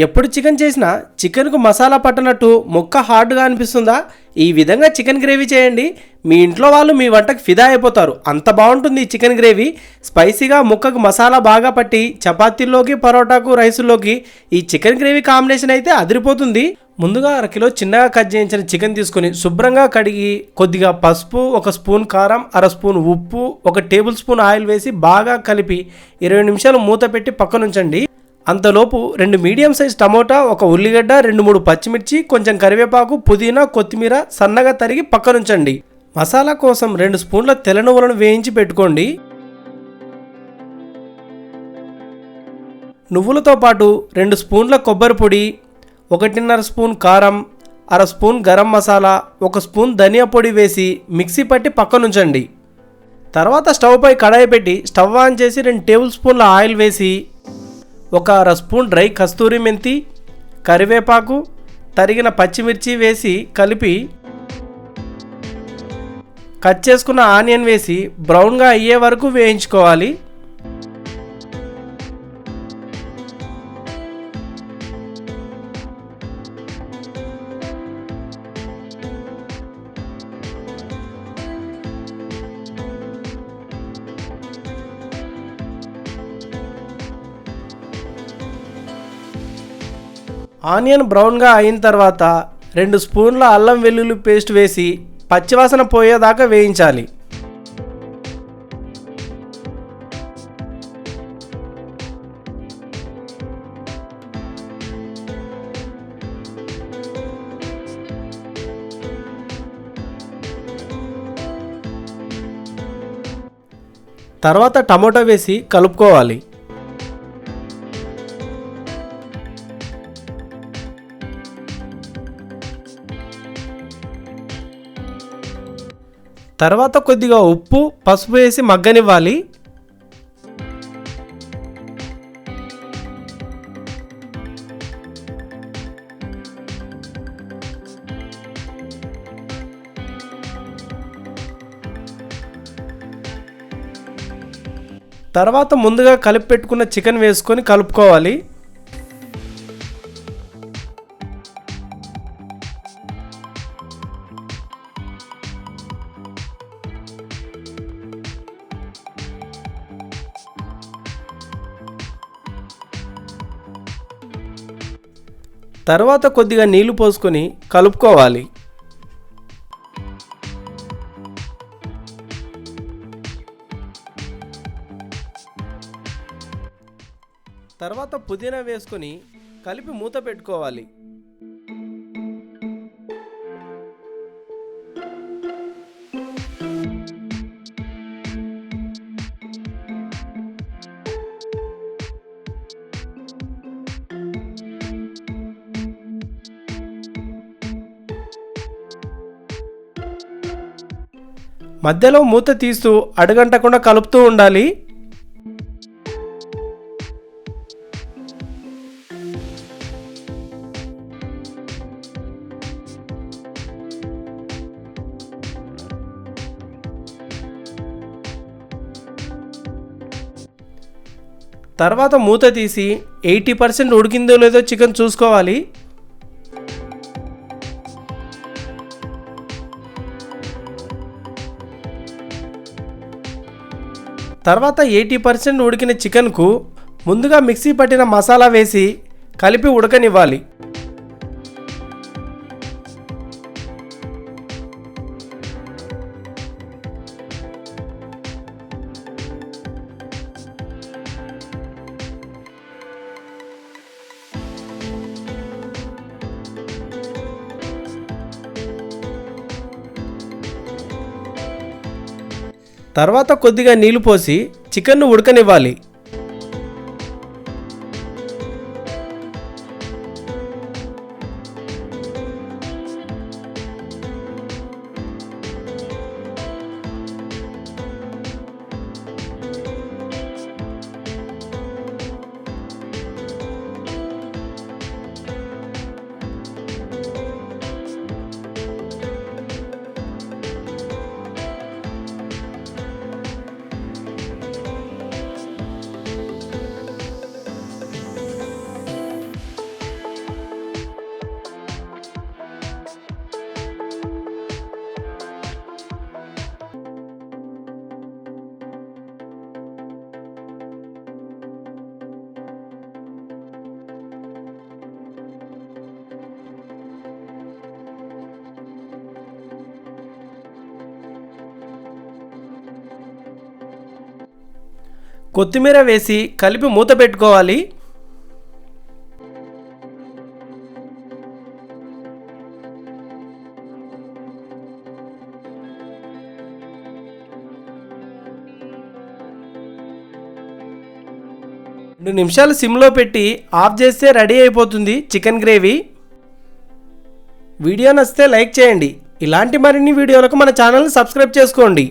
ఎప్పుడు చికెన్ చేసినా చికెన్కు మసాలా పట్టనట్టు ముక్క హార్డ్గా అనిపిస్తుందా? ఈ విధంగా చికెన్ గ్రేవీ చేయండి. మీ ఇంట్లో వాళ్ళు మీ వంటకు ఫిదా అయిపోతారు. అంత బాగుంటుంది ఈ చికెన్ గ్రేవీ. స్పైసీగా ముక్కకు మసాలా బాగా పట్టి చపాతీల్లోకి, పరోటాకు, రైసుల్లోకి ఈ చికెన్ గ్రేవీ కాంబినేషన్ అయితే అదిరిపోతుంది. ముందుగా అరకిలో చిన్నగా కట్ చేయించిన చికెన్ తీసుకొని శుభ్రంగా కడిగి కొద్దిగా పసుపు, 1 స్పూన్ కారం, 1/2 స్పూన్ ఉప్పు, 1 టేబుల్ స్పూన్ ఆయిల్ వేసి బాగా కలిపి 20 నిమిషాలు మూత పెట్టి పక్కనుంచండి. అంతలోపు 2 మీడియం సైజ్ టమోటా, 1 ఉల్లిగడ్డ, 2-3 పచ్చిమిర్చి, కొంచెం కరివేపాకు, పుదీనా, కొత్తిమీర సన్నగా తరిగి పక్కనుంచండి. మసాలా కోసం 2 స్పూన్ల తెల్ల నువ్వులను వేయించి పెట్టుకోండి. నువ్వులతో పాటు 2 స్పూన్ల కొబ్బరి పొడి, 1.5 స్పూన్ కారం, 1/2 స్పూన్ గరం మసాలా, 1 స్పూన్ ధనియా పొడి వేసి మిక్సీ పట్టి పక్కనుంచండి. తర్వాత స్టవ్ పై కడాయి పెట్టి స్టవ్ ఆన్ చేసి 2 టేబుల్ స్పూన్ల ఆయిల్ వేసి 1/2 స్పూన్ డ్రై కస్తూరి మెంతి, కరివేపాకు, తరిగిన పచ్చిమిర్చి వేసి కలిపి కట్ చేసుకున్న ఆనియన్ వేసి బ్రౌన్గా అయ్యే వరకు వేయించుకోవాలి. ఆనియన్ బ్రౌన్గా అయిన తర్వాత 2 స్పూన్ల అల్లం వెల్లుల్లి పేస్ట్ వేసి పచ్చివాసన పోయేదాకా వేయించాలి. తర్వాత టమోటా వేసి కలుపుకోవాలి. తర్వాత కొద్దిగా ఉప్పు, పసుపు వేసి మగ్గనివ్వాలి. తర్వాత ముందుగా కలిపి పెట్టుకున్న చికెన్ వేసుకొని కలుపుకోవాలి. తర్వాత కొద్దిగా నీళ్లు పోసుకొని కలుపుకోవాలి. తర్వాత పుదీనా వేసుకొని కలిపి మూత పెట్టుకోవాలి. మధ్యలో మూత తీస్తూ అడుగంటకుండా కలుపుతూ ఉండాలి. తర్వాత మూత తీసి 80% ఉడికిందో లేదో చికెన్ చూసుకోవాలి. తర్వాత 80% ఉడికిన చికెన్కు ముందుగా మిక్సీ పట్టిన మసాలా వేసి కలిపి ఉడకనివ్వాలి. తర్వాత కొద్దిగా నీళ్లు పోసి చికెన్ను ఉడకనివ్వాలి. కొత్తిమీర వేసి కలిపి మూత పెట్టుకోవాలి. రెండు నిమిషాలు సిమ్లో పెట్టి ఆఫ్ చేస్తే రెడీ అయిపోతుంది చికెన్ గ్రేవీ. వీడియో నచ్చితే లైక్ చేయండి. ఇలాంటి మరిన్ని వీడియోలకు మన ఛానల్ని సబ్స్క్రైబ్ చేసుకోండి.